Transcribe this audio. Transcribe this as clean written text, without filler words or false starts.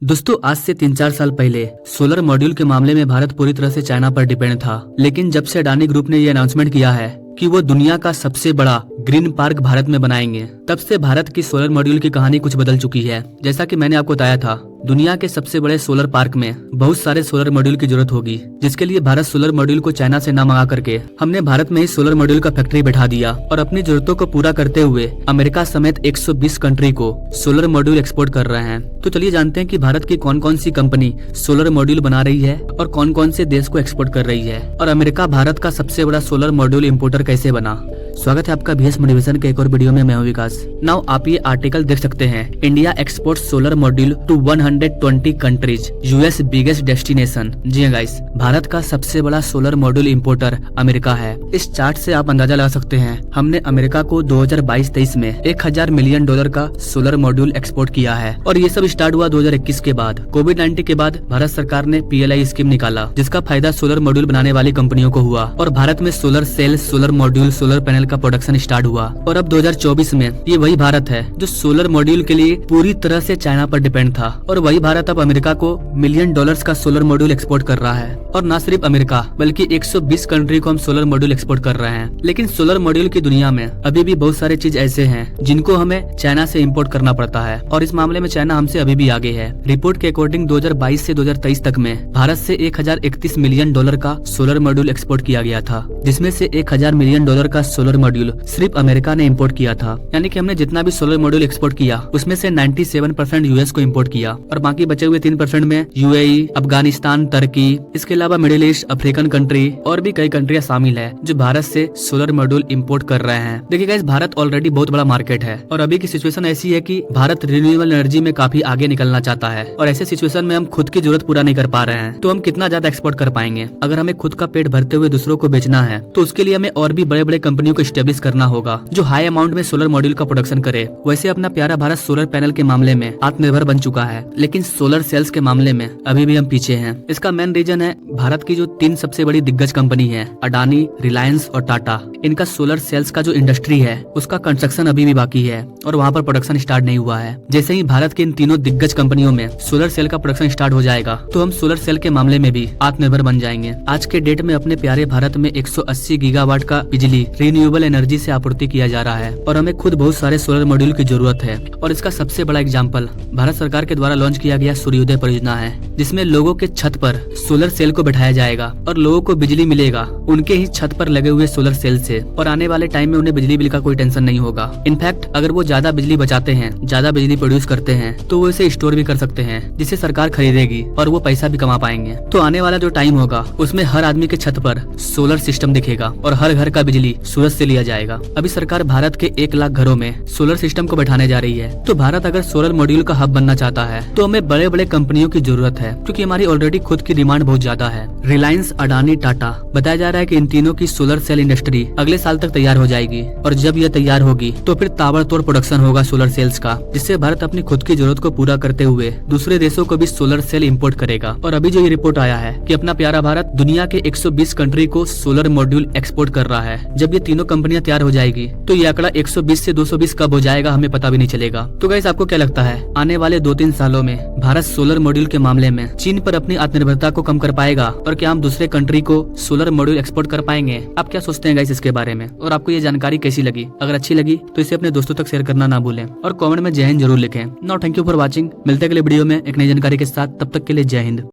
दोस्तों आज से 3-4 साल पहले सोलर मॉड्यूल के मामले में भारत पूरी तरह से चाइना पर डिपेंड था। लेकिन जब से अडानी ग्रुप ने ये अनाउंसमेंट किया है कि वो दुनिया का सबसे बड़ा ग्रीन पार्क भारत में बनाएंगे, तब से भारत की सोलर मॉड्यूल की कहानी कुछ बदल चुकी है। जैसा कि मैंने आपको बताया था, दुनिया के सबसे बड़े सोलर पार्क में बहुत सारे सोलर मॉड्यूल की जरूरत होगी, जिसके लिए भारत सोलर मॉड्यूल को चाइना से न मंगा करके हमने भारत में ही सोलर मॉड्यूल का फैक्ट्री बैठा दिया और अपनी जरूरतों को पूरा करते हुए अमेरिका समेत 120 कंट्री को सोलर मॉड्यूल एक्सपोर्ट कर रहे हैं। तो चलिए जानते हैं कि भारत की कौन कौन सी कंपनी सोलर मॉड्यूल बना रही है और कौन कौन से देश को एक्सपोर्ट कर रही है, और अमेरिका भारत का सबसे बड़ा सोलर मॉड्यूल इम्पोर्टर कैसे बना। स्वागत है आपका बीएस मोटिवेशन के एक और वीडियो में। मैं हूं विकास। नाउ आप ये आर्टिकल देख सकते हैं, India export solar module to 120 countries, US biggest destination. जी हां गाइस, भारत का सबसे बड़ा सोलर मॉड्यूल इंपोर्टर अमेरिका है। इस चार्ट से आप अंदाजा लगा सकते हैं, हमने अमेरिका को 2022-23 में $1000 मिलियन का सोलर मॉड्यूल एक्सपोर्ट किया है। और ये सब स्टार्ट हुआ 2021 के बाद। कोविड-19 के बाद भारत सरकार ने PLI स्कीम निकाला, जिसका फायदा सोलर मॉड्यूल बनाने वाली कंपनियों को हुआ और भारत में solar cell, solar module, solar panel का प्रोडक्शन स्टार्ट हुआ। और अब 2024 में ये वही भारत है जो सोलर मॉड्यूल के लिए पूरी तरह से चाइना पर डिपेंड था, और वही भारत अब अमेरिका को $1 मिलियन का सोलर मॉड्यूल एक्सपोर्ट कर रहा है। और न सिर्फ अमेरिका बल्कि 120 कंट्री को हम सोलर मॉड्यूल एक्सपोर्ट कर रहे हैं। लेकिन सोलर मॉड्यूल की दुनिया में अभी भी बहुत सारे चीज ऐसे हैं जिनको हमें चाइना से इम्पोर्ट करना पड़ता है, और इस मामले में चाइना हमसे अभी भी आगे है। रिपोर्ट के अकॉर्डिंग 2022 से 2023 तक में भारत से $1031 मिलियन का सोलर मॉड्यूल एक्सपोर्ट किया गया था, जिसमें से $1000 मिलियन का सोलर मॉड्यूल सिर्फ अमेरिका ने इम्पोर्ट किया था। यानी कि हमने जितना भी सोलर मॉड्यूल एक्सपोर्ट किया उसमें से 97% यूएस को इम्पोर्ट किया, और बाकी बचे हुए 3% में UAE, अफगानिस्तान, तुर्की, इसके अलावा मिडिल ईस्ट, अफ्रीकन कंट्री और भी कई कंट्रियां शामिल है जो भारत से सोलर मॉड्यूल इम्पोर्ट कर रहे हैं। देखिए गाइस, भारत ऑलरेडी बहुत बड़ा मार्केट है और अभी की सिचुएशन ऐसी है कि भारत रिन्यूएबल एनर्जी में काफी आगे निकलना चाहता है, और ऐसे सिचुएशन में हम खुद की जरूरत पूरा नहीं कर पा रहे हैं, तो हम कितना ज्यादा एक्सपोर्ट कर पाएंगे। अगर हमें खुद का पेट भरते हुए दूसरों को बेचना है तो उसके लिए हमें और भी बड़े बड़े कंपनियों को स्टेब्लिश करना होगा जो हाई अमाउंट में सोलर मॉड्यूल का प्रोडक्शन करे। वैसे अपना प्यारा भारत सोलर पैनल के मामले में आत्मनिर्भर बन चुका है, लेकिन सोलर सेल्स के मामले में अभी भी हम पीछे हैं। इसका मेन रीजन है भारत की जो 3 सबसे बड़ी दिग्गज कंपनी है, अडानी, रिलायंस और टाटा। इनका सोलर सेल्स का जो इंडस्ट्री है उसका कंस्ट्रक्शन अभी भी बाकी है और वहाँ पर प्रोडक्शन स्टार्ट नहीं हुआ है। जैसे ही भारत की इन तीनों दिग्गज कंपनियों में सोलर सेल का प्रोडक्शन स्टार्ट हो जाएगा तो हम सोलर सेल के मामले में भी आत्मनिर्भर बन जाएंगे। आज के डेट में अपने प्यारे भारत में 180 गीगावाट का बिजली रिन्यूएबल एनर्जी से आपूर्ति किया जा रहा है, और हमें खुद बहुत सारे सोलर मॉड्यूल की जरूरत है। और इसका सबसे बड़ा एग्जांपल भारत सरकार के द्वारा लॉन्च किया गया सूर्योदय परियोजना है, जिसमें लोगों के छत पर सोलर सेल को बैठाया जाएगा और लोगों को बिजली मिलेगा उनके ही छत पर लगे हुए सोलर सेल से, और आने वाले टाइम में उन्हें बिजली बिल का कोई टेंशन नहीं होगा। इनफैक्ट अगर वो ज्यादा बिजली बचाते हैं, ज्यादा बिजली प्रोड्यूस करते हैं, तो वो इसे स्टोर भी कर सकते हैं, जिसे सरकार खरीदेगी और वो पैसा भी कमा पाएंगे। तो आने वाला जो टाइम होगा उसमें हर आदमी के छत पर सोलर सिस्टम दिखेगा और हर घर का बिजली सूरज से लिया जाएगा। अभी सरकार भारत के 1 लाख घरों में सोलर सिस्टम को बैठाने जा रही है। तो भारत अगर सोलर मॉड्यूल का हब बनना चाहता है तो हमें बड़े बड़े कंपनियों की जरूरत है, क्योंकि हमारी ऑलरेडी खुद की डिमांड बहुत ज्यादा है। रिलायंस, अडानी, टाटा, बताया जा रहा है कि इन तीनों की सोलर सेल इंडस्ट्री अगले साल तक तैयार हो जाएगी, और जब यह तैयार होगी तो फिर ताबड़तोड़ प्रोडक्शन होगा सोलर सेल्स का, जिससे भारत अपनी खुद की जरूरत को पूरा करते हुए दूसरे देशों को भी सोलर सेल इम्पोर्ट करेगा। और अभी जो ये रिपोर्ट आया है कि अपना प्यारा भारत दुनिया के 120 कंट्री को सोलर मॉड्यूल एक्सपोर्ट कर रहा है, जब ये तीनों कंपनियां तैयार हो जाएगी तो ये आंकड़ा 120 से 220 कब हो जाएगा हमें पता भी नहीं चलेगा। तो गाइस, आपको क्या लगता है आने वाले 2-3 सालों में भारत सोलर मॉड्यूल के मामले में चीन पर अपनी आत्मनिर्भरता को कम कर पाएगा, और क्या हम दूसरे कंट्री को सोलर मॉड्यूल एक्सपोर्ट कर पाएंगे? आप क्या सोचते हैं गाइस इसके बारे में, और आपको ये जानकारी कैसी लगी? अगर अच्छी लगी तो इसे अपने दोस्तों तक शेयर करना ना भूलें, और कमेंट में जय हिंद जरूर लिखें। Now thank you for watching. मिलते हैं अगले वीडियो में एक नई जानकारी के साथ, तब तक के लिए जय हिंद।